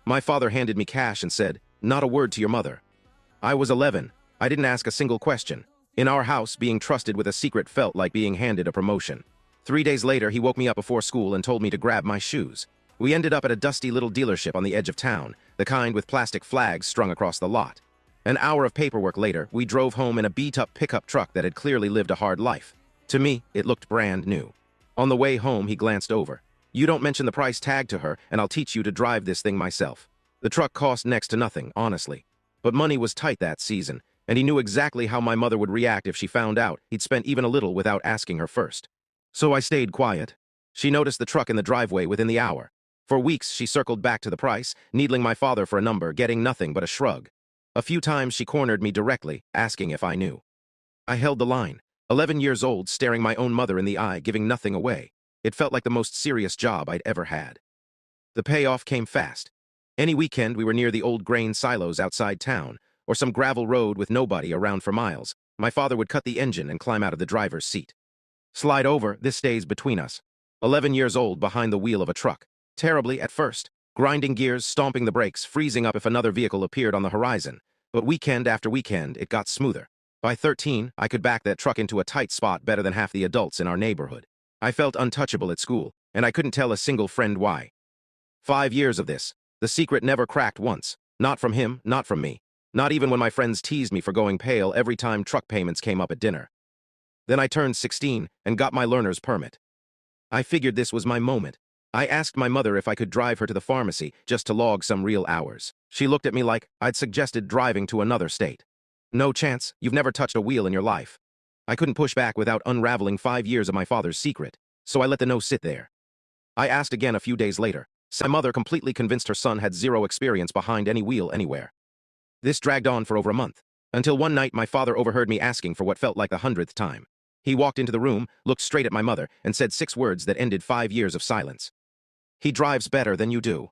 My father handed me cash and said, "Not a word to your mother." I was 11. I didn't ask a single question. In our house, being trusted with a secret felt like being handed a promotion. 3 days later, he woke me up before school and told me to grab my shoes. We ended up at a dusty little dealership on the edge of town, the kind with plastic flags strung across the lot. An hour of paperwork later, we drove home in a beat-up pickup truck that had clearly lived a hard life. To me, it looked brand new. On the way home, he glanced over. "You don't mention the price tag to her, and I'll teach you to drive this thing myself." The truck cost next to nothing, honestly. But money was tight that season, and he knew exactly how my mother would react if she found out he'd spent even a little without asking her first. So I stayed quiet. She noticed the truck in the driveway within the hour. For weeks, she circled back to the price, needling my father for a number, getting nothing but a shrug. A few times she cornered me directly, asking if I knew. I held the line, 11 years old, staring my own mother in the eye, giving nothing away. It felt like the most serious job I'd ever had. The payoff came fast. Any weekend, we were near the old grain silos outside town, or some gravel road with nobody around for miles. My father would cut the engine and climb out of the driver's seat. "Slide over, this stays between us." 11 years old behind the wheel of a truck. Terribly at first. Grinding gears, stomping the brakes, freezing up if another vehicle appeared on the horizon. But weekend after weekend, it got smoother. By 13, I could back that truck into a tight spot better than half the adults in our neighborhood. I felt untouchable at school, and I couldn't tell a single friend why. 5 years of this. The secret never cracked once. Not from him, not from me. Not even when my friends teased me for going pale every time truck payments came up at dinner. Then I turned 16 and got my learner's permit. I figured this was my moment. I asked my mother if I could drive her to the pharmacy just to log some real hours. She looked at me like I'd suggested driving to another state. "No chance, you've never touched a wheel in your life." I couldn't push back without unraveling 5 years of my father's secret, so I let the no sit there. I asked again a few days later. My mother completely convinced her son had zero experience behind any wheel anywhere. This dragged on for over a month, until one night my father overheard me asking for what felt like the 100th time. He walked into the room, looked straight at my mother, and said 6 words that ended 5 years of silence. "He drives better than you do."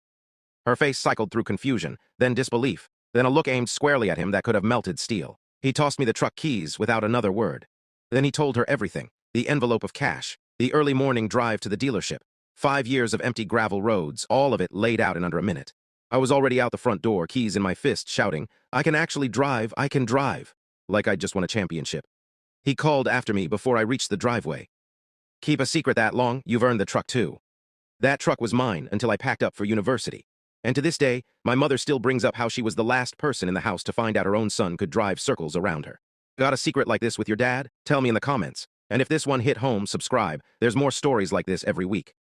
Her face cycled through confusion, then disbelief, then a look aimed squarely at him that could have melted steel. He tossed me the truck keys without another word. Then he told her everything, the envelope of cash, the early morning drive to the dealership, 5 years of empty gravel roads, all of it laid out in under a minute. I was already out the front door, keys in my fist, shouting, "I can actually drive, I can drive," like I'd just won a championship. He called after me before I reached the driveway. "Keep a secret that long, you've earned the truck too." That truck was mine until I packed up for university. And to this day, my mother still brings up how she was the last person in the house to find out her own son could drive circles around her. Got a secret like this with your dad? Tell me in the comments. And if this one hit home, subscribe. There's more stories like this every week.